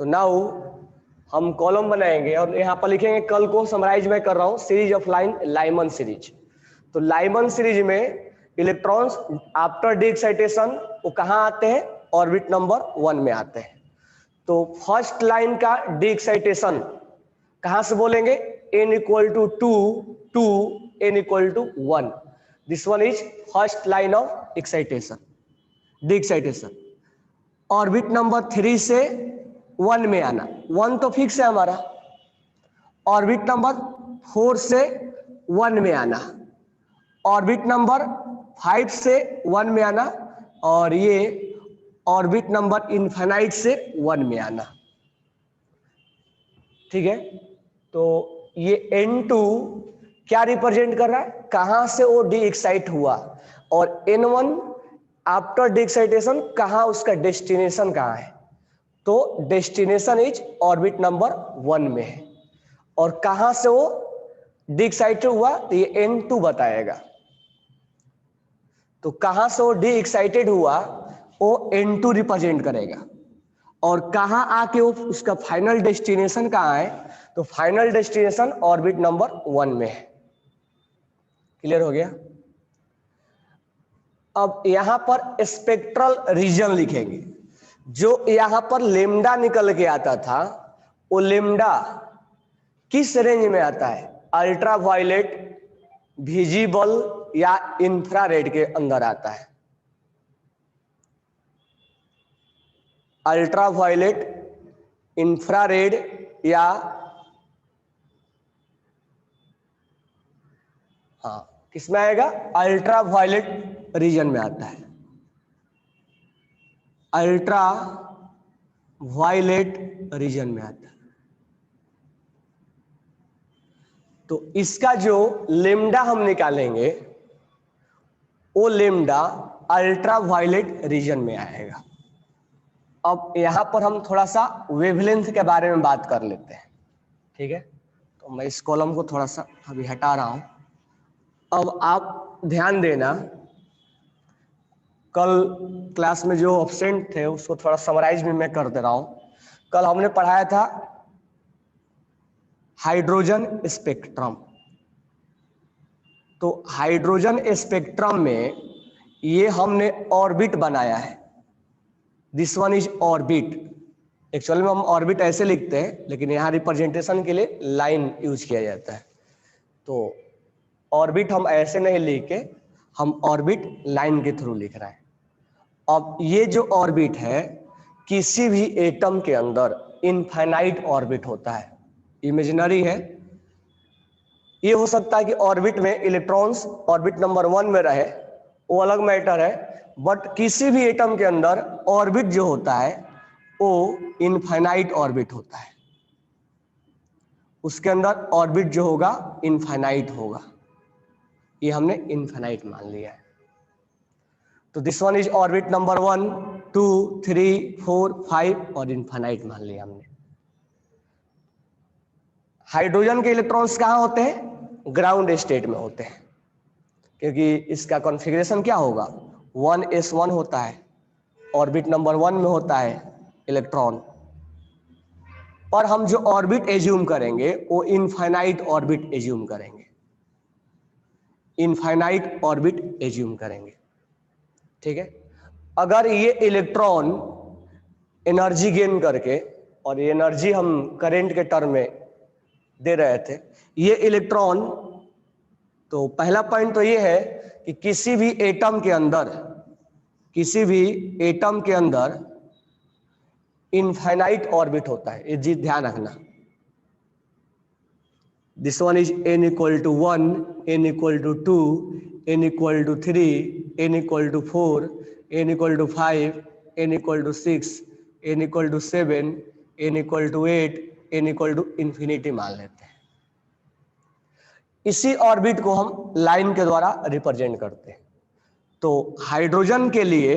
तो नाउ हम कॉलम बनाएंगे और यहाँ पर लिखेंगे, कल को समराइज मैं कर रहा हूँ, सीरीज ऑफ लाइमन सीरीज। तो लाइमन सीरीज में इलेक्ट्रॉन्स आफ्टर डी एक्साइटेशन वो कहाँ आते हैं? ऑर्बिट नंबर 1 में आते हैं। तो फर्स्ट लाइन का डी एक्साइटेशन कहां से बोलेंगे? n equal to 2 n equal to 1। This one is first line of excitation, de excitation. Orbit number 3 से 1 में आना, 1 तो फिक्स है हमारा। ऑर्बिट नंबर 4 से 1 में आना, ऑर्बिट नंबर 5 से 1 में आना, और ये ऑर्बिट नंबर इनफाइनाइट से 1 में आना। ठीक है, तो ये N2 क्या रिप्रेजेंट कर रहा है? कहां से वो डी एक्साइट हुआ, और N1 आफ्टर डी एक्साइटेशन कहां, उसका डेस्टिनेशन कहां है? तो डेस्टिनेशन इज ऑर्बिट नंबर 1 में है। और कहां से वो डी एक्साइट हुआ तो ये N2 बताएगा। तो कहां से वो डी एक्साइटेड हुआ वो N2 रिप्रेजेंट करेगा, और कहां आके वो उसका फाइनल डेस्टिनेशन कहां है? तो फाइनल डेस्टिनेशन ऑर्बिट नंबर 1 में है। क्लियर हो गया? अब यहां पर स्पेक्ट्रल रीजन लिखेंगे। जो यहां पर लेमडा निकल के आता था, वो लेमडा किस रेंज में आता है? अल्ट्रा वायलेट, विजिबल या इंफ्रारेड के अंदर आता है। अल्ट्रा वायलेट, इंफ्रारेड या किसमें आएगा? अल्ट्रा वायलेट रीजन में आता है। अल्ट्रा वायलेट रीजन में आता है। तो इसका जो लेमडा हम निकालेंगे वो लेमडा अल्ट्रा वायलेट रीजन में आएगा। अब यहां पर हम थोड़ा सा वेवलेंथ के बारे में बात कर लेते हैं। ठीक है, तो मैं इस कॉलम को थोड़ा सा अभी हटा रहा हूं। अब आप ध्यान देना, कल क्लास में जो एब्सेंट थे उसको थोड़ा समराइज भी मैं कर दे रहा हूं। कल हमने पढ़ाया था हाइड्रोजन स्पेक्ट्रम। तो हाइड्रोजन स्पेक्ट्रम में ये हमने ऑर्बिट बनाया है। This one is orbit. Actually में हम ऑर्बिट ऐसे लिखते हैं, लेकिन यहाँ रिप्रेजेंटेशन के लिए लाइन यूज किया जाता है। तो ऑर्बिट हम ऐसे नहीं लिख के, हम ऑर्बिट लाइन के थ्रू लिख रहे हैं। अब ये जो ऑर्बिट है, किसी भी एटम के अंदर इनफाइनाइट ऑर्बिट होता है, इमेजिनरी है। ये हो सकता है कि ऑर्बिट में इलेक्ट्रॉन्स ऑर्बिट नंबर 1 में रहे, वो अलग मैटर है। बट किसी भी एटम के अंदर ऑर्बिट जो होता है वो इनफाइनाइट ऑर्बिट होता है। उसके अंदर ऑर्बिट जो होगा इनफाइनाइट होगा। ये हमने इनफाइनाइट मान लिया है। तो this one is orbit number 1, 2, 3, 4, 5 और इनफाइनाइट मान लिया हमने। हाइड्रोजन के इलेक्ट्रॉन्स कहाँ होते हैं? ग्राउंड स्टेट में होते हैं, क्योंकि इसका कॉन्फ़िगरेशन क्या होगा? 1s1 होता है, ऑर्बिट नंबर 1 में होता है इलेक्ट्रॉन। और हम जो ऑर्बिट एज्यूम करेंगे वो इनफाइनाइट ऑर्बिट एज्यूम करेंगे, इनफाइनाइट ऑर्बिट एज्यूम करेंगे। ठीक है, अगर ये इलेक्ट्रॉन एनर्जी गेन करके, और ये एनर्जी हम करंट के टर्म में दे रहे थे, ये इलेक्ट्रॉन, तो पहला पॉइंट तो ये है कि किसी भी एटम के अंदर इनफाइनाइट ऑर्बिट होता है। ये चीज ध्यान रखना। This one is n equal to 1, n equal to 2, n equal to 3, n equal to 4, n equal to 5, n equal to 6, n equal to 7, n equal to 8, n equal to infinity मान लेते हैं। इसी orbit को हम line के द्वारा represent करते हैं। तो हाइड्रोजन के लिए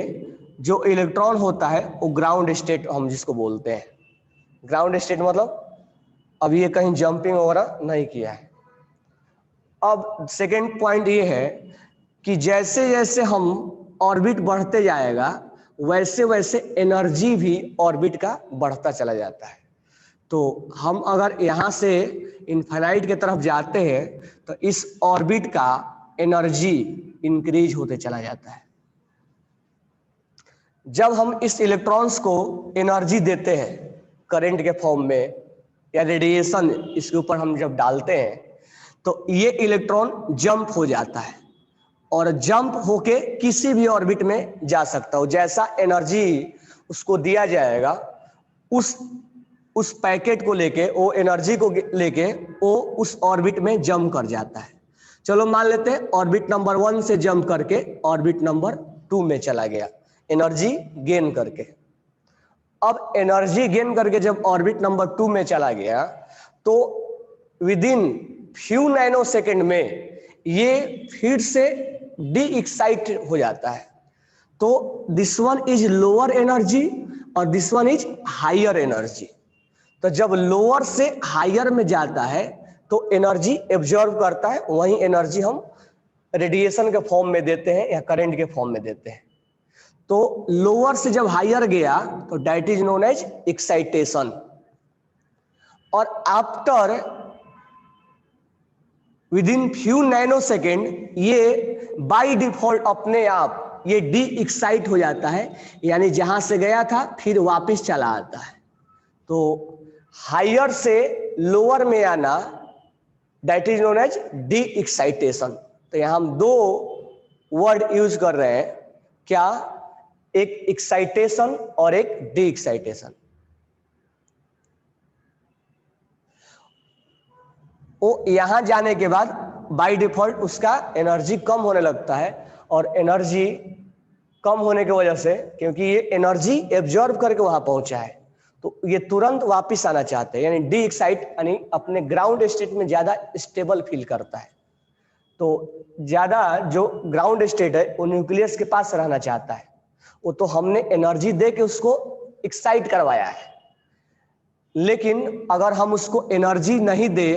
जो इलेक्ट्रॉन होता है वो ग्राउंड स्टेट हम जिसको बोलते हैं। ग्राउंड स्टेट मतलब अब ये कहीं जंपिंग वगैरह नहीं किया है। अब सेकेंड पॉइंट ये है कि जैसे जैसे हम ऑर्बिट बढ़ते जाएगा वैसे वैसे एनर्जी भी ऑर्बिट का बढ़ता चला जाता है। तो हम अगर यहाँ से इनफाइनाइट की तरफ जाते हैं तो इस ऑर्बिट का एनर्जी इंक्रीज होते चला जाता है। जब हम इस इलेक्ट्रॉन्स को एनर्जी देते हैं करंट के फॉर्म में या रेडिएशन इसके ऊपर हम जब डालते हैं तो ये इलेक्ट्रॉन जंप हो जाता है और जंप होके किसी भी ऑर्बिट में जा सकता हो। जैसा एनर्जी उसको दिया जाएगा उस पैकेट को लेके, वो एनर्जी को लेके वो उस ऑर्बिट में जंप कर जाता है। चलो मान लेते हैं ऑर्बिट नंबर 1 से जंप करके ऑर्बिट नंबर 2 में चला गया एनर्जी गेन करके। अब एनर्जी गेन करके जब ऑर्बिट नंबर 2 में चला गया तो विदिन फ्यू नैनो सेकेंड में ये फिर से डी एक्साइट हो जाता है। तो this one is lower energy और this one is higher energy. तो जब लोअर से हायर में जाता है तो एनर्जी एब्जॉर्ब करता है, वही एनर्जी हम रेडिएशन के फॉर्म में देते हैं या करंट के फॉर्म में देते हैं। तो लोअर से जब हायर गया तो that is known as excitation. और after within few nano second ये बाय डिफॉल्ट अपने आप ये डी एक्साइट हो जाता है, यानी जहां से गया था फिर वापस चला आता है। तो हायर से लोअर में आना that is known as de excitation. तो यहां हम दो वर्ड यूज कर रहे हैं, क्या? एक एक्साइटेशन और एक डी एक्साइटेशन। वो यहां जाने के बाद बाय डिफॉल्ट उसका एनर्जी कम होने लगता है और एनर्जी कम होने की वजह से, क्योंकि ये एनर्जी एब्जॉर्ब करके वहां पहुंचा है, तो ये तुरंत वापस आना चाहते हैं, यानी डी एक्साइट यानी अपने ग्राउंड स्टेट में ज्यादा स्टेबल फील करता है। तो ज्यादा जो ग्राउंड स्टेट है वो न्यूक्लियस के पास रहना चाहता है। वो तो हमने एनर्जी दे के उसको एक्साइट करवाया है, लेकिन अगर हम उसको एनर्जी नहीं दे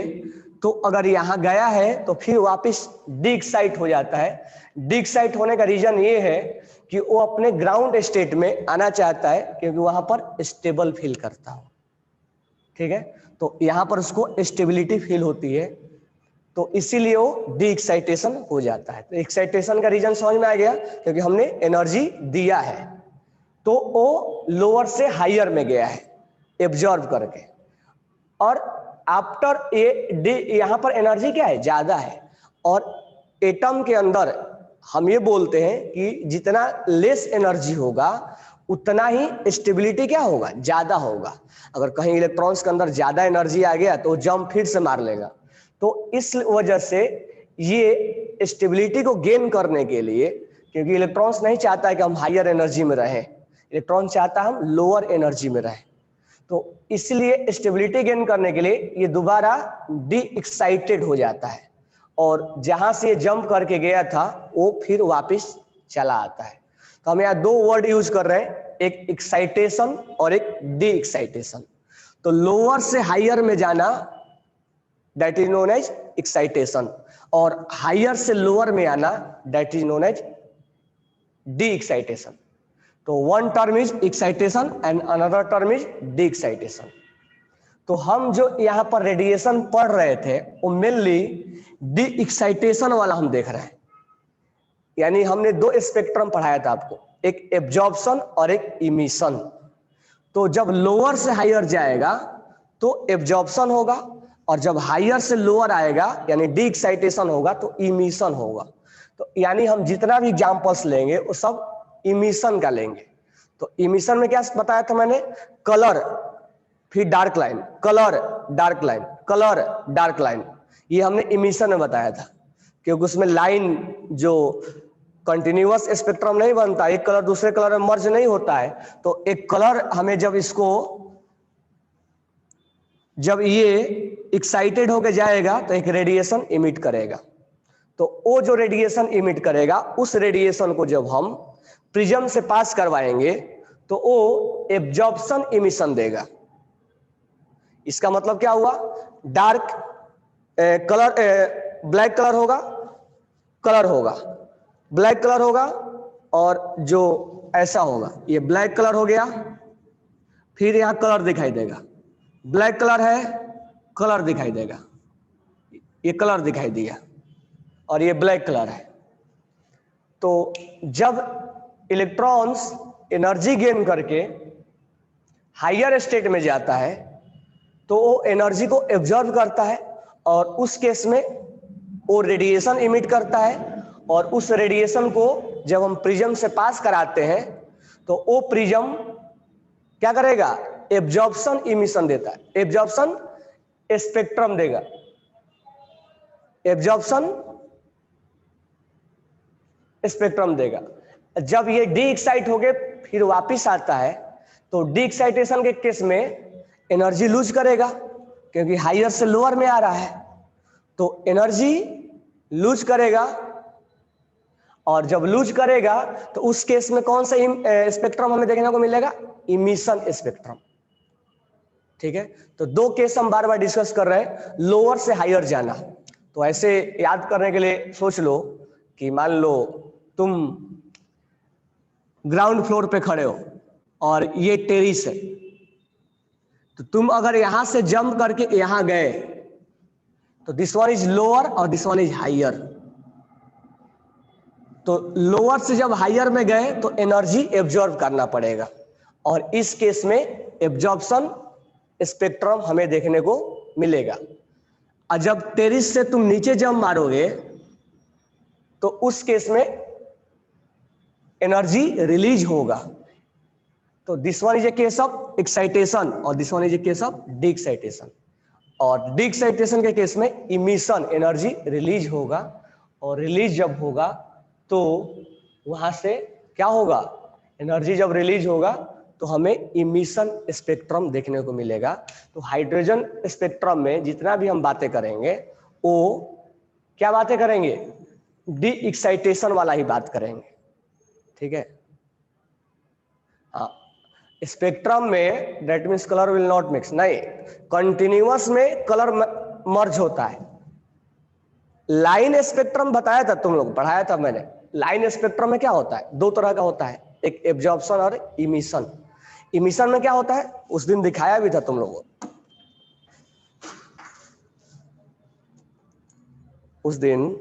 तो अगर यहां गया है तो फिर वापस डी एक्साइट हो जाता है। डी एक्साइट होने का रीजन ये है कि वो अपने ग्राउंड स्टेट में आना चाहता है, क्योंकि वहां पर स्टेबल फील करता हो। ठीक है, तो यहां पर उसको स्टेबिलिटी फील होती है, तो इसीलिए वो डी एक्साइटेशन हो जाता है। तो एक्साइटेशन का रीजन समझ में आ गया, क्योंकि हमने एनर्जी दिया है तो वो लोअर से हायर में गया है एब्जॉर्ब करके। और आफ्टर ए डी यहां पर एनर्जी क्या है? ज्यादा है। और एटम के अंदर हम ये बोलते हैं कि जितना लेस एनर्जी होगा उतना ही स्टेबिलिटी क्या होगा? ज्यादा होगा। अगर कहीं इलेक्ट्रॉन्स के अंदर ज्यादा एनर्जी आ गया तो जंप फिर से मार लेगा। तो इस वजह से ये स्टेबिलिटी को गेन करने के लिए, क्योंकि इलेक्ट्रॉन्स नहीं चाहता है कि हम हायर एनर्जी में रहें, इलेक्ट्रॉन चाहता है हम लोअर एनर्जी में रहें, तो इसलिए स्टेबिलिटी गेन करने के लिए ये दोबारा डी एक्साइटेड हो जाता है और जहां से जंप करके गया था वो फिर वापस चला आता है। तो हम यहाँ दो वर्ड यूज कर रहे हैं, एक एक्साइटेशन और एक डी एक्साइटेशन। तो लोअर से हायर में जाना that is known as excitation, और हायर से लोअर में आना that is known as de excitation. तो one term is excitation and another term is de excitation. तो हम जो यहाँ पर रेडिएशन पढ़ रहे थे वो मेनली डी एक्साइटेशन वाला हम देख रहे हैं, यानी हमने दो स्पेक्ट्रम पढ़ाया था आपको, एक एब्जॉर्प्शन और एक इमिशन। तो जब लोअर से हायर जाएगा तो एब्जॉर्प्शन होगा, और जब हायर से लोअर आएगा यानी डी एक्साइटेशन होगा तो इमिशन होगा। तो यानी हम जितना भी एग्जांपल्स लेंगे वो सब इमिशन का लेंगे। तो इमिशन में क्या बताया था मैंने? कलर, फिर dark line, colour dark line, colour dark line, ये हमने इमिशन में बताया था, क्योंकि उसमें लाइन जो कंटिन्यूअस स्पेक्ट्रम नहीं बनता, एक कलर दूसरे कलर में मर्ज नहीं होता है। तो एक कलर हमें जब ये एक्साइटेड होके जाएगा तो एक रेडिएशन इमिट करेगा। तो वो जो रेडिएशन इमिट करेगा उस रेडिएशन को जब हम प्रिज्म से पास करवाएंगे तो वो एब्जॉर्प्शन इमिशन देगा। इसका मतलब क्या हुआ? डार्क कलर ब्लैक कलर होगा, ब्लैक कलर होगा, और जो ऐसा होगा, ये ब्लैक कलर हो गया, फिर यहाँ कलर दिखाई देगा, ब्लैक कलर है, कलर दिखाई देगा, ये कलर दिखाई दिया, और ये ब्लैक कलर है। तो जब इलेक्ट्रॉन्स एनर्जी गेन करके हायर स्टेट में जाता है तो वो एनर्जी को एब्जॉर्ब करता है, और उस केस में वो रेडिएशन इमिट करता है, और उस रेडिएशन को जब हम प्रिज्म से पास कराते हैं तो वो प्रिज्म क्या करेगा, एब्जॉर्प्शन इमिशन देता है, एब्जॉर्प्शन स्पेक्ट्रम देगा, एब्जॉर्प्शन स्पेक्ट्रम देगा। जब ये डी एक्साइट हो गए फिर वापिस आता है तो डी एक्साइटेशन के केस में एनर्जी लूज करेगा, क्योंकि हायर से लोअर में आ रहा है, तो एनर्जी लूज करेगा, और जब लूज करेगा तो उस केस में कौन सा स्पेक्ट्रम हमें देखने को मिलेगा, इमिशन स्पेक्ट्रम। ठीक है, तो दो केस हम बार बार डिस्कस कर रहे हैं, लोअर से हायर जाना। तो ऐसे याद करने के लिए सोच लो कि मान लो तुम ग्राउंड फ्लोर पे खड़े हो और ये टेरिस है, तो तुम अगर यहां से जंप करके यहां गए तो दिस वन इज लोअर और दिस वन इज हायर। तो लोअर से जब हायर में गए तो एनर्जी एब्जॉर्ब करना पड़ेगा, और इस केस में एब्जॉर्प्शन स्पेक्ट्रम हमें देखने को मिलेगा। और जब टेरिस से तुम नीचे जंप मारोगे तो उस केस में एनर्जी रिलीज होगा। तो this one is a case of excitation और this one is a case of de excitation. और डी एक्साइटेशन के केस में इमिशन एनर्जी रिलीज होगा, और रिलीज जब होगा तो वहां से क्या होगा, एनर्जी जब रिलीज होगा तो हमें इमिशन स्पेक्ट्रम देखने को मिलेगा। तो हाइड्रोजन स्पेक्ट्रम में जितना भी हम बातें करेंगे वो क्या बातें करेंगे, डी एक्साइटेशन वाला ही बात करेंगे। ठीक है, हाँ, स्पेक्ट्रम में that means colour will not mix, नहीं, कंटिन्यूअस में कलर मर्ज होता है। लाइन स्पेक्ट्रम बताया था, तुम लोग पढ़ाया था मैंने। लाइन स्पेक्ट्रम में क्या होता है, दो तरह का होता है, एक एब्जॉर्प्शन और इमिशन। इमिशन में क्या होता है उस दिन दिखाया भी था तुम लोगों को, उस दिन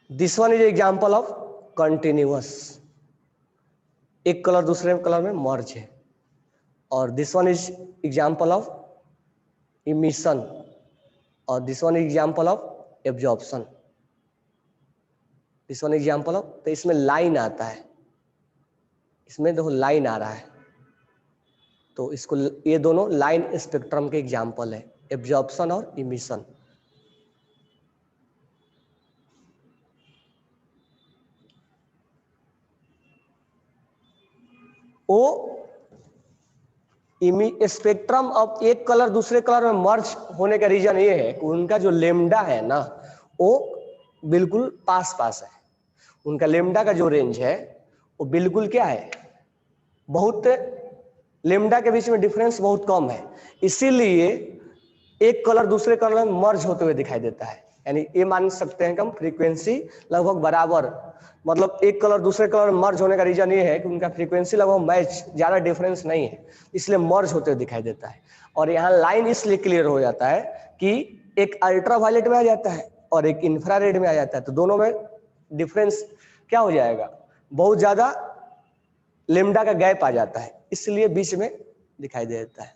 this one is example of continuous, एक कलर दूसरे कलर में मर्ज है। और this one is example of emission, और this one is example of absorption, this one example of. तो इसमें लाइन आता है, इसमें देखो लाइन आ रहा है, तो इसको ये दोनों लाइन स्पेक्ट्रम के एग्जांपल है, एब्जॉर्प्शन और इमिशन। वो स्पेक्ट्रम ऑफ एक कलर दूसरे कलर में मर्ज होने का रीजन ये है कि उनका जो लेमडा है ना वो बिल्कुल पास पास है, उनका लेमडा का जो रेंज है वो बिल्कुल क्या है, बहुत, लेमडा के बीच में डिफरेंस बहुत कम है, इसीलिए एक कलर दूसरे कलर में मर्ज होते हुए दिखाई देता है। यानी ये मान सकते हैं कि हम फ्रीक्वेंसी लगभग बराबर, मतलब एक कलर दूसरे कलर में मर्ज होने का रीजन ये है कि उनका फ्रीक्वेंसी लगभग मैच, ज्यादा डिफरेंस नहीं है, इसलिए मर्ज होते हुए दिखाई देता है। और यहाँ लाइन इसलिए क्लियर हो जाता है कि एक अल्ट्रावायलेट में आ जाता है और एक इंफ्रारेड में आ जाता है, तो दोनों में डिफरेंस क्या हो जाएगा, बहुत ज्यादा लेमडा का गैप आ जाता है, इसलिए बीच में दिखाई देता है।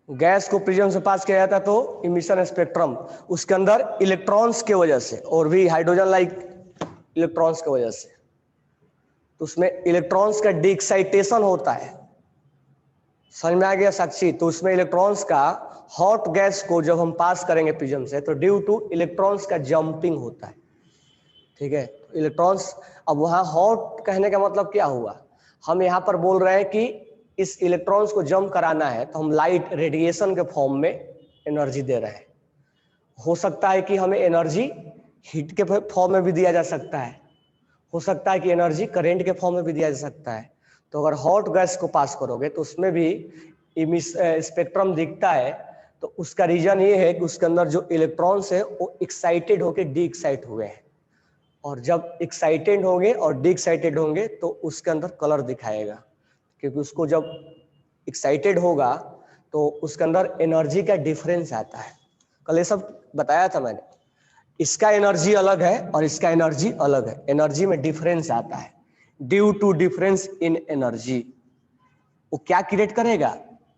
गैस को प्रिज्म से पास किया जाता है तो इमिशन स्पेक्ट्रम, उसके अंदर इलेक्ट्रॉन्स के वजह से और भी हाइड्रोजन लाइक इलेक्ट्रॉन्स की वजह से, तो उसमें इलेक्ट्रॉन्स का डीएक्साइटेशन होता है। समझ में आ गया साक्षी? तो उसमें इलेक्ट्रॉन्स का हॉट गैस को जब हम पास करेंगे प्रिज्म से तो ड्यू टू इलेक्ट्रॉन्स का जंपिंग होता है। ठीक है, इलेक्ट्रॉन्स, अब वहां हॉट कहने का मतलब क्या हुआ, हम यहाँ पर बोल रहे हैं कि इस इलेक्ट्रॉन्स को जंप कराना है तो हम लाइट रेडिएशन के फॉर्म में एनर्जी दे रहे हैं। हो सकता है कि हमें एनर्जी हीट के फॉर्म में भी दिया जा सकता है, हो सकता है कि एनर्जी करंट के फॉर्म में भी दिया जा सकता है। तो अगर हॉट गैस को पास करोगे तो उसमें भी स्पेक्ट्रम दिखता है, तो उसका रीजन ये है कि उसके अंदर जो इलेक्ट्रॉन्स है वो एक्साइटेड होकर डी एक्साइट हुए हैं, और जब एक्साइटेड होंगे और डी एक्साइटेड होंगे तो उसके अंदर कलर दिखाएगा, क्योंकि उसको जब एक्साइटेड होगा तो उसके अंदर एनर्जी का डिफरेंस आता है। कल ये सब बताया था मैंने, इसका एनर्जी अलग है और इसका एनर्जी अलग है, एनर्जी में डिफरेंस आता है due to difference in energy. वो क्या क्रिएट करेगा,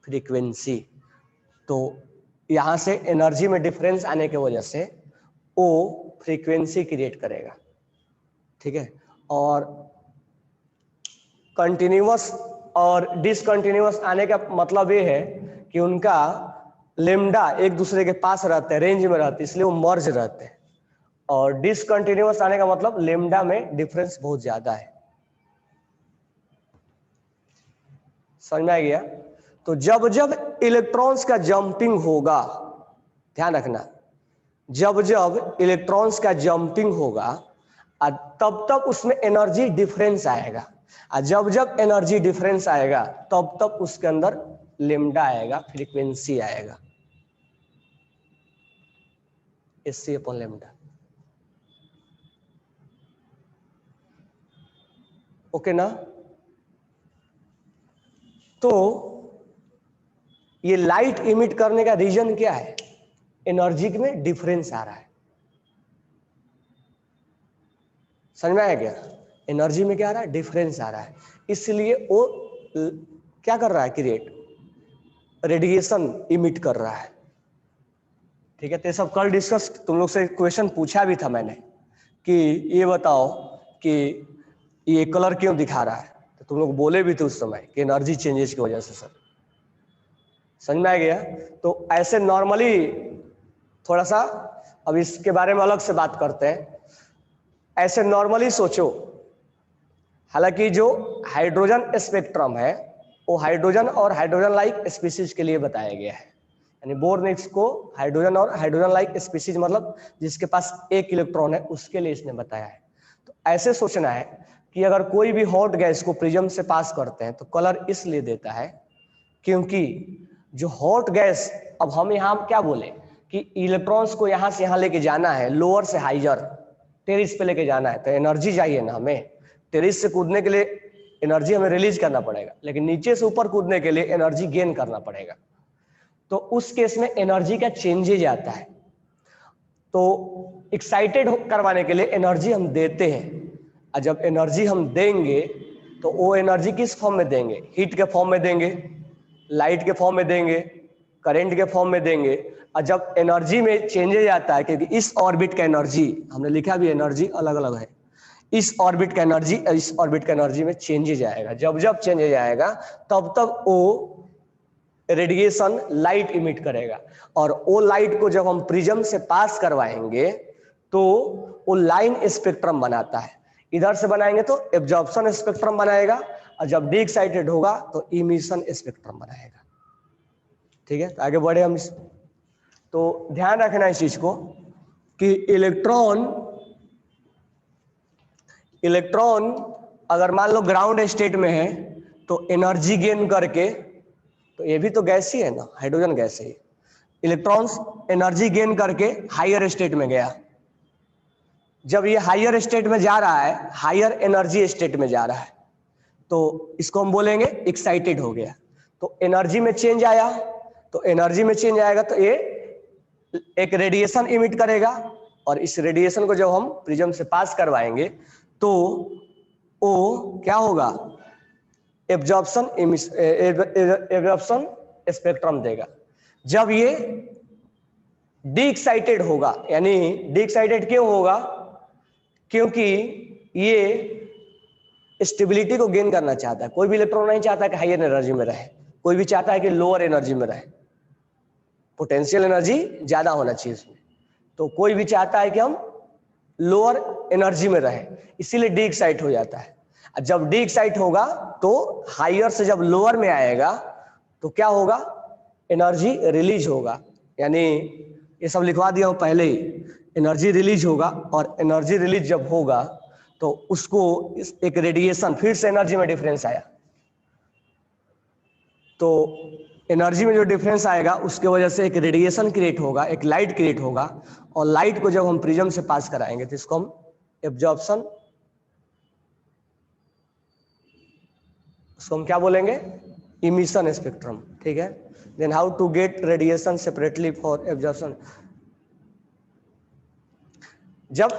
फ्रीक्वेंसी। तो यहां से एनर्जी में डिफरेंस आने की वजह से वो फ्रीक्वेंसी क्रिएट करेगा। ठीक है, और कंटिन्यूअस और डिसकंटिन्यूअस आने का मतलब ये है कि उनका लेमडा एक दूसरे के पास रहते हैं, रेंज में रहते हैं, इसलिए वो मर्ज रहते हैं। और डिसकंटिन्यूअस आने का मतलब लेमडा में डिफरेंस बहुत ज्यादा है। समझ में आ गया? तो जब जब इलेक्ट्रॉन्स का जंपिंग होगा, ध्यान रखना, जब जब इलेक्ट्रॉन्स का जंपिंग होगा तब तब उसमें एनर्जी डिफरेंस आएगा, और जब जब एनर्जी डिफरेंस आएगा तब तब उसके अंदर लेमडा आएगा, फ्रीक्वेंसी आएगा, एससी अपॉन लेमडा। ओके ना? तो ये लाइट इमिट करने का रीजन क्या है, एनर्जी में डिफरेंस आ रहा है। समझ में आया क्या? एनर्जी में क्या आ रहा है, डिफरेंस आ रहा है, इसलिए वो क्या कर रहा है, क्रिएट रेडिएशन इमिट कर रहा है। ठीक है, तो सब कल डिस्कस, तुम लोग से क्वेश्चन पूछा भी था मैंने कि ये बताओ कि ये कलर क्यों दिखा रहा है, तो तुम लोग बोले भी थे उस समय कि एनर्जी चेंजेस की वजह से सर। समझ में आ गया? तो ऐसे नॉर्मली थोड़ा सा, अब इसके बारे में अलग से बात करते हैं। ऐसे नॉर्मली सोचो, हालांकि जो हाइड्रोजन स्पेक्ट्रम है वो हाइड्रोजन और हाइड्रोजन लाइक स्पीसीज के लिए बताया गया है, यानी बोर्निक्स को हाइड्रोजन और हाइड्रोजन लाइक स्पीसीज मतलब जिसके पास एक इलेक्ट्रॉन है उसके लिए इसने बताया है। तो ऐसे सोचना है कि अगर कोई भी हॉट गैस को प्रिज्म से पास करते हैं तो कलर इसलिए देता है क्योंकि जो हॉट गैस, अब हम यहाँ क्या बोले कि इलेक्ट्रॉन्स को यहाँ से यहाँ लेके जाना है, लोअर से हाइयर टेरिस पे लेके जाना है, तो एनर्जी चाहिए ना हमें। टेरिस से कूदने के लिए एनर्जी हमें रिलीज करना पड़ेगा, लेकिन नीचे से ऊपर कूदने के लिए एनर्जी गेन करना पड़ेगा। तो उस केस में एनर्जी का चेंजेज आता है, तो एक्साइटेड करवाने के लिए एनर्जी हम देते हैं, और जब एनर्जी हम देंगे तो वो एनर्जी किस फॉर्म में देंगे, हीट के फॉर्म में देंगे, लाइट के फॉर्म में देंगे, करंट के फॉर्म में देंगे। और जब एनर्जी में चेंजेज आता है, क्योंकि इस ऑर्बिट का एनर्जी हमने लिखा भी एनर्जी अलग अलग है, इस ऑर्बिट का एनर्जी इस ऑर्बिट का एनर्जी में चेंजेज आएगा, जब जब चेंजेज आएगा तब तब वो रेडिएशन लाइट इमिट करेगा, और वो लाइट को जब हम प्रिज्म से पास करवाएंगे तो वो लाइन स्पेक्ट्रम बनाता है। इधर से बनाएंगे तो एब्जॉर्प्शन स्पेक्ट्रम बनाएगा, और जब डी एक्साइटेड होगा तो इमिशन स्पेक्ट्रम बनाएगा। ठीक है, तो आगे बढ़े हम तो ध्यान रखना इस चीज को कि इलेक्ट्रॉन अगर मान लो ग्राउंड स्टेट में है तो एनर्जी गेन करके, तो ये भी तो गैस ही है ना, हाइड्रोजन गैस है, इलेक्ट्रॉन्स एनर्जी गेन करके हायर स्टेट में गया। जब ये हायर स्टेट में जा रहा है, हायर एनर्जी स्टेट में जा रहा है, तो इसको हम बोलेंगे एक्साइटेड हो गया। तो एनर्जी में चेंज आया, तो एनर्जी में चेंज आएगा तो ये एक रेडिएशन इमिट करेगा, और इस रेडिएशन को जब हम प्रिज्म से पास करवाएंगे तो वो क्या होगा, एब्जॉर्प्शन स्पेक्ट्रम देगा। जब ये डी एक्साइटेड होगा, यानी डी एक्साइटेड क्यों होगा, क्योंकि ये स्टेबिलिटी को गेन करना चाहता है। कोई भी इलेक्ट्रॉन नहीं चाहता कि हायर एनर्जी में रहे, कोई भी चाहता है कि लोअर एनर्जी में रहे, पोटेंशियल एनर्जी ज्यादा होना चाहिए इसमें। तो कोई भी चाहता है कि हम लोअर एनर्जी में रहे, इसीलिए डी एक्साइट हो जाता है। जब डी एक्साइट होगा तो हायर से जब लोअर में आएगा तो क्या होगा, एनर्जी रिलीज होगा। यानी ये सब लिखवा दिया हूं पहले ही, एनर्जी रिलीज होगा, और एनर्जी रिलीज जब होगा तो उसको एक रेडिएशन, फिर से एनर्जी में डिफरेंस आया, तो एनर्जी में जो डिफरेंस आएगा उसके वजह से एक रेडिएशन क्रिएट होगा, एक लाइट क्रिएट होगा, और लाइट को जब हम प्रिज्म से पास कराएंगे तो इसको हम एब्जॉर्प्शन, उसको हम क्या बोलेंगे, इमिशन स्पेक्ट्रम। ठीक है, then how to get radiation separately for absorption. जब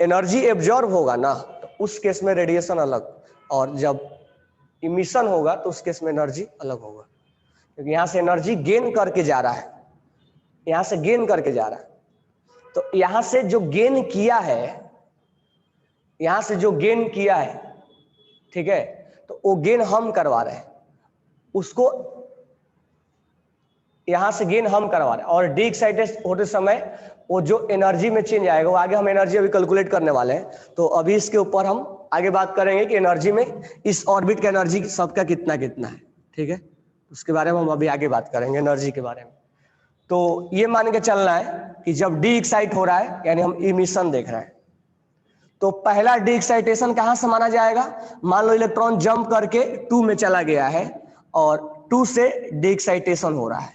एनर्जी एब्जॉर्ब होगा ना तो उस केस में रेडिएशन अलग, और जब इमिशन होगा तो उस केस में एनर्जी अलग होगा, क्योंकि यहां से एनर्जी गेन करके जा रहा है, यहां से गेन करके जा रहा है। तो यहां से जो गेन किया है, यहां से जो गेन किया है, ठीक है, तो वो गेन हम करवा रहे हैं, उसको यहां से गेन हम करवा रहे हैं। और डी एक्साइटेड होते समय वो जो एनर्जी में चेंज आएगा, वो आगे हम एनर्जी अभी कैलकुलेट करने वाले हैं, तो अभी इसके ऊपर हम आगे बात करेंगे कि एनर्जी में इस ऑर्बिट का एनर्जी सबका कितना कितना है। ठीक है, उसके बारे में हम अभी आगे बात करेंगे एनर्जी के बारे में। तो ये मान के चलना है कि जब डी एक्साइट हो रहा है, यानी हम इमिशन देख रहे हैं, तो पहला डी एक्साइटेशन कहां से माना जाएगा, मान लो इलेक्ट्रॉन जंप करके 2 में चला गया है और 2 से डी एक्साइटेशन हो रहा है,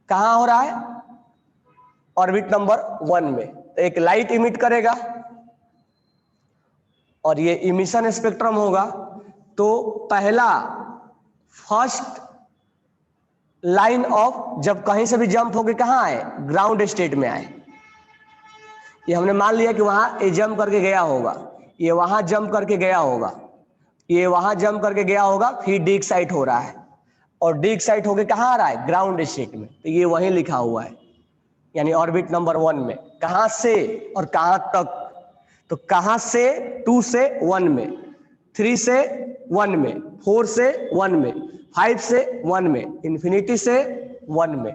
कहां हो रहा है, ऑर्बिट नंबर 1 में। तो एक लाइट इमिट करेगा और ये इमिशन स्पेक्ट्रम होगा। तो पहला फर्स्ट लाइन ऑफ, जब कहीं से भी जंप होके कहां आए, ग्राउंड स्टेट में आए, ये हमने मान लिया कि वहां ये जंप करके गया होगा, ये वहां जंप करके गया होगा, ये वहां जंप करके गया होगा, फिर डी एक्साइट हो रहा है, और डी एक्साइट होके कहां आ रहा है, ग्राउंड स्टेट में। तो ये वहीं लिखा हुआ है, यानी ऑर्बिट नंबर 1 में। कहां से और कहां तक, तो कहां से, 2 से 1 में, 3 से 1 में, 4 से 1 में, 5 से 1 में, इंफिनिटी से 1 में।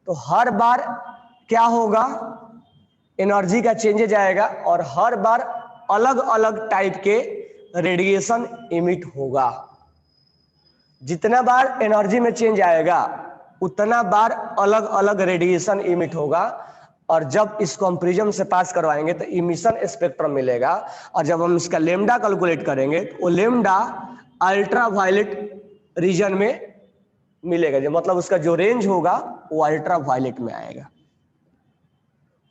तो हर बार क्या होगा, एनर्जी का चेंजेज आएगा, और हर बार अलग अलग टाइप के रेडिएशन इमिट होगा। जितना बार एनर्जी में चेंज आएगा उतना बार अलग अलग रेडिएशन इमिट होगा, और जब इसको हम प्रिज्म से पास करवाएंगे तो इमिशन स्पेक्ट्रम मिलेगा। और जब हम इसका लेमडा कैलकुलेट करेंगे तो वो लेमडा अल्ट्रा वायलेट रीजन में मिलेगा, जो मतलब उसका जो रेंज होगा वो अल्ट्रा वायलेट में आएगा,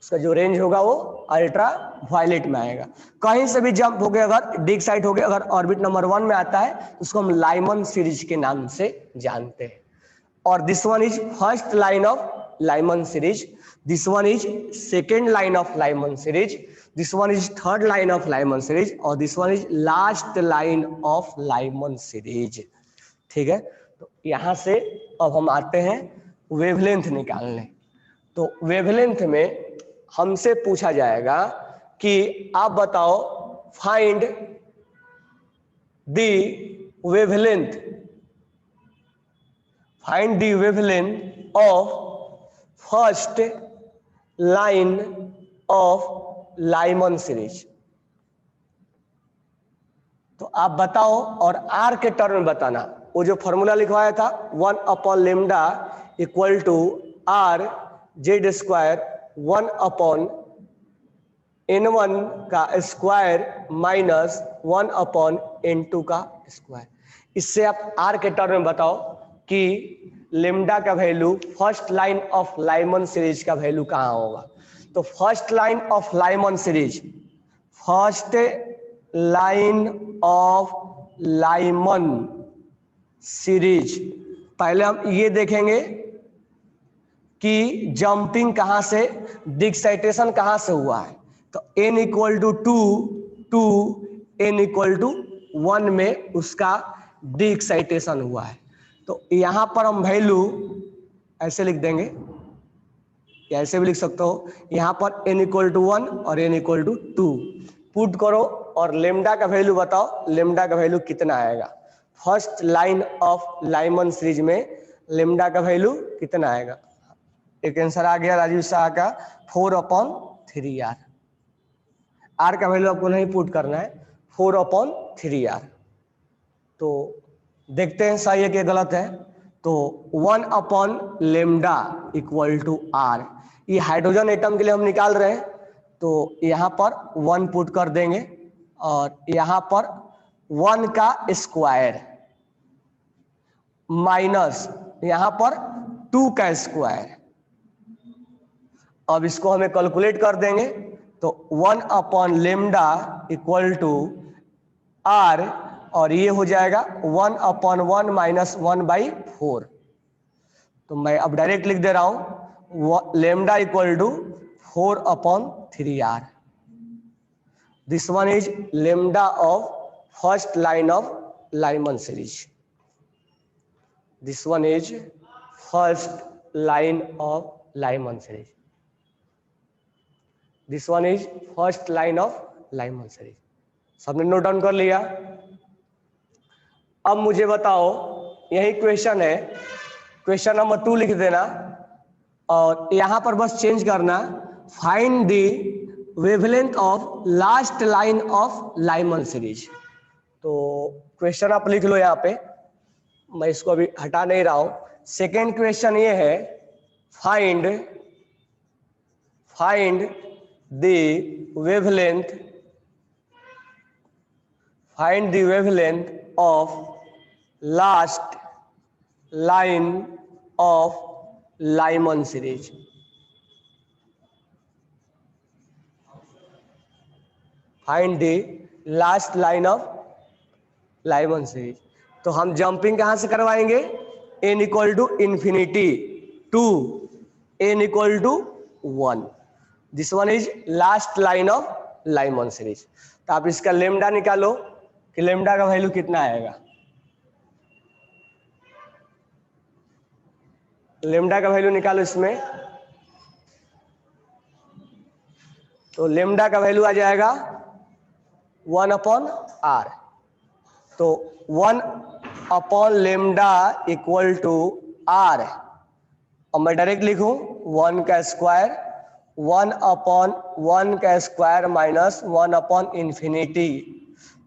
उसका जो रेंज होगा वो अल्ट्रा वायलेट में आएगा। कहीं से भी जंप हो गया, अगर डी एक्साइट हो गया, अगर ऑर्बिट नंबर 1 में आता है तो उसको हम लाइमन सीरीज के नाम से जानते हैं। और this one is first line of Lyman series, this one is second line of Lyman series, this one is third line of Lyman series, और this one is last line of Lyman series. ठीक है, तो यहां से अब हम आते हैं वेवलेंथ निकालने। तो वेवलेंथ में हमसे पूछा जाएगा कि आप बताओ, find the wavelength, find the wavelength of first line of Lyman series. तो आप बताओ, और आर के टर्म में बताना। वो जो फॉर्मूला लिखवाया था 1 upon lambda equal to R Z square 1 upon n1 का स्क्वायर माइनस 1 अपॉन n2 का स्क्वायर। इससे आप आर के टर्म में बताओ कि लेमडा का value first line of Lyman series का वैल्यू कहां होगा। तो first line of Lyman series, first line of Lyman series, पहले हम ये देखेंगे कि जंपिंग कहां से, डिक्साइटेशन कहां से हुआ है। तो n equal to 2 to n equal to 1 में उसका डिक्साइटेशन हुआ है। तो यहां पर हम वैल्यू ऐसे लिख देंगे या ऐसे भी लिख सकते हो। यहाँ पर n इक्वल टू 1 और n इक्वल टू 2 पुट करो और लेमडा का वैल्यू बताओ, लेमडा का वैल्यू कितना आएगा। First line of Lyman series में लेमडा का वैल्यू कितना आएगा। एक आंसर आ गया राजीव शाह का 4/3r। आर का वैल्यू आपको नहीं पुट करना है, 4/3r। तो देखते हैं सही है कि गलत है। तो 1/लेमडा इक्वल टू आर, ये हाइड्रोजन एटम के लिए हम निकाल रहे हैं। तो यहाँ पर 1 पुट कर देंगे और यहाँ पर 1 का स्क्वायर माइनस यहाँ पर 2 का स्क्वायर। अब इसको हमें कैलकुलेट कर देंगे। तो 1/लेमडा इक्वल टू आर और ये हो जाएगा 1/1 माइनस 1/4। तो मैं अब डायरेक्ट लिख दे रहा हूं lambda equal to 4/3r। This one is lambda of first line of Lyman series. This one is first line of Lyman series. This one is first line of Lyman series. सबने note down कर लिया। अब मुझे बताओ, यही question है, question number 2 लिख देना और यहां पर बस चेंज करना, find the wavelength of last line of Lyman series. तो क्वेश्चन आप लिख लो यहाँ पे, मैं इसको अभी हटा नहीं रहा हूं। सेकेंड क्वेश्चन ये है, find the wavelength of last line of Lyman series। Find the last line of Lyman series। तो हम जंपिंग कहां से करवाएंगे, n equal to infinity to n equal to 1। This one is last line of Lyman series. तो आप इसका lambda निकालो कि लेमडा का वैल्यू कितना आएगा। लेमडा का वैल्यू निकालो इसमें। तो लेमडा का वैल्यू आ जाएगा 1/r। तो 1/लेमडा इक्वल टू r। और मैं डायरेक्ट लिखूं 1 का स्क्वायर, 1/1 का स्क्वायर माइनस 1/इंफिनिटी।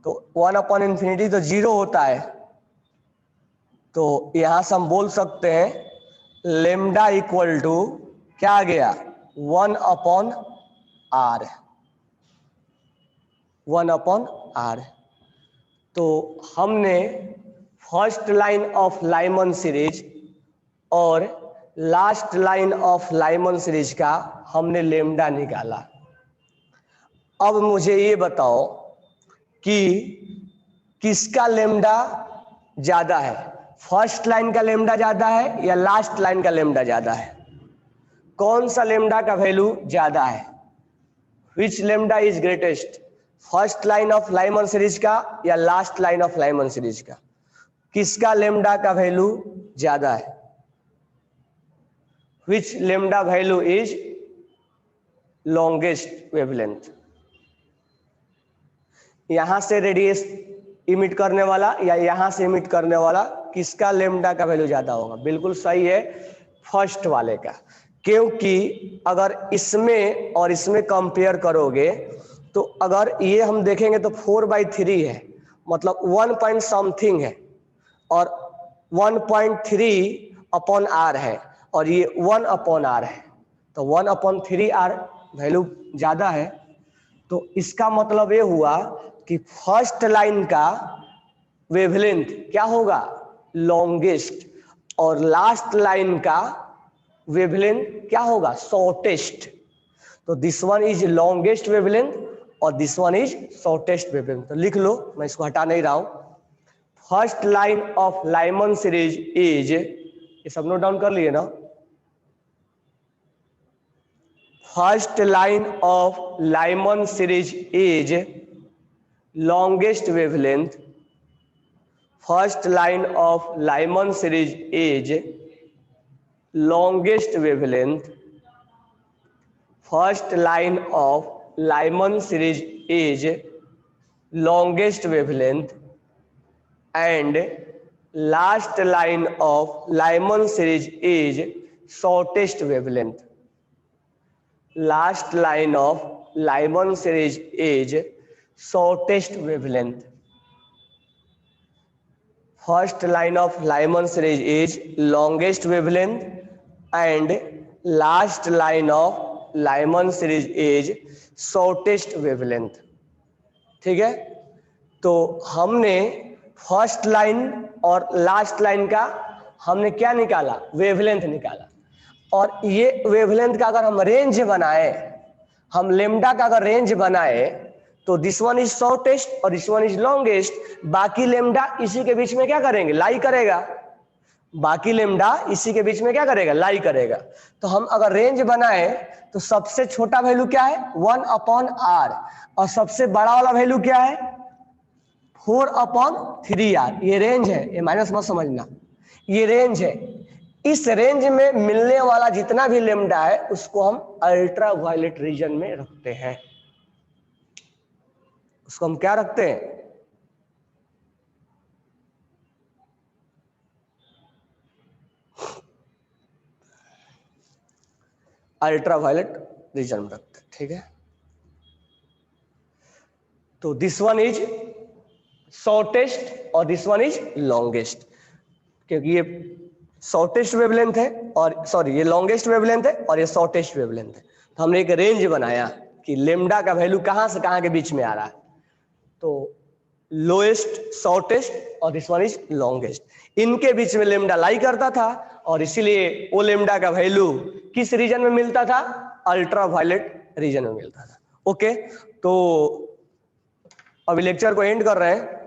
तो 1/इंफिनिटी तो 0 होता है। तो यहां से हम बोल सकते हैं लेमडा इक्वल टू क्या आ गया, 1/r। 1/r। तो हमने first line of Lyman series और last line of Lyman series का हमने लेमडा निकाला। अब मुझे ये बताओ कि किसका लेमडा ज्यादा है, फर्स्ट लाइन का लेमडा ज्यादा है या लास्ट लाइन का लेमडा ज्यादा है। कौन सा लेमडा का वैल्यू ज्यादा है, which lambda is greatest, first line of Lyman series का या last line of Lyman series का। किसका लेमडा का वैल्यू ज्यादा है, which lambda value is longest wavelength. यहां से रेडियस इमिट करने वाला या यहां से इमिट करने वाला, किसका लेमडा का वैल्यू ज्यादा होगा। बिल्कुल सही है, फर्स्ट वाले का। क्योंकि अगर इसमें और इसमें कंपेयर करोगे तो अगर ये हम देखेंगे तो 4/3 है, मतलब 1 पॉइंट समथिंग है, और 1.3/r है और ये 1/r है। तो 1/3r वैल्यू ज्यादा है। तो इसका मतलब ये हुआ कि फर्स्ट लाइन का वेवलेंथ क्या होगा, लॉन्गेस्ट, और लास्ट लाइन का वेवलेंथ क्या होगा, शॉर्टेस्ट। तो this one is longest wavelength और this one is shortest wavelength. तो लिख लो, मैं इसको हटा नहीं रहा हूं। First line of Lyman series is, ये सब नोट डाउन कर लिए ना। First line of Lyman series is longest wavelength। First line of Lyman series is longest wavelength, first line of Lyman series is longest wavelength and last line of Lyman series is shortest wavelength. Last line of Lyman series is shortest wavelength. First line of Lyman series is longest wavelength and last line of Lyman series is shortest wavelength. ठीक है, तो हमने first line और last line का हमने क्या निकाला, wavelength निकाला। और ये वेवलेंथ का अगर हम रेंज बनाए, हम लेमडा का अगर रेंज बनाए तो दिस वन इज शॉर्टेस्ट और दिस वन इज लॉन्गेस्ट, बाकी लेमडा इसी के बीच में क्या करेंगे, लाई करेगा। बाकी लेमडा इसी के बीच में क्या करेगा, लाई करेगा। तो हम अगर रेंज बनाए तो सबसे छोटा वैल्यू क्या है, 1/r, और सबसे बड़ा वाला वैल्यू क्या है, 4/3r। ये रेंज है, ये माइनस मत समझना, ये रेंज है। इस रेंज में मिलने वाला जितना भी लेमडा है उसको हम अल्ट्रा वायलेट रीजन में रखते हैं। उसको हम क्या रखते हैं, अल्ट्रा वायलेट रीजन में रखते हैं। ठीक है, तो दिस वन इज शॉर्टेस्ट और दिस वन इज लॉन्गेस्ट, क्योंकि ये शॉर्टेस्ट वेवलेंथ है और सॉरी ये लॉन्गेस्ट वेवलेंथ है और ये शॉर्टेस्ट वेवलेंथ है। तो हमने एक रेंज बनाया कि लेमडा का वैल्यू कहां से कहां के बीच में आ रहा है, तो लोएस्ट, शॉर्टेस्ट और दिस वन इज लॉन्गेस्ट, इनके बीच में लेमडा लाई करता था और इसीलिए वो लेमडा का वैल्यू किस रीजन में मिलता था, अल्ट्रा वायलेट रीजन में मिलता था। ओके, तो अभी लेक्चर को एंड कर रहे हैं।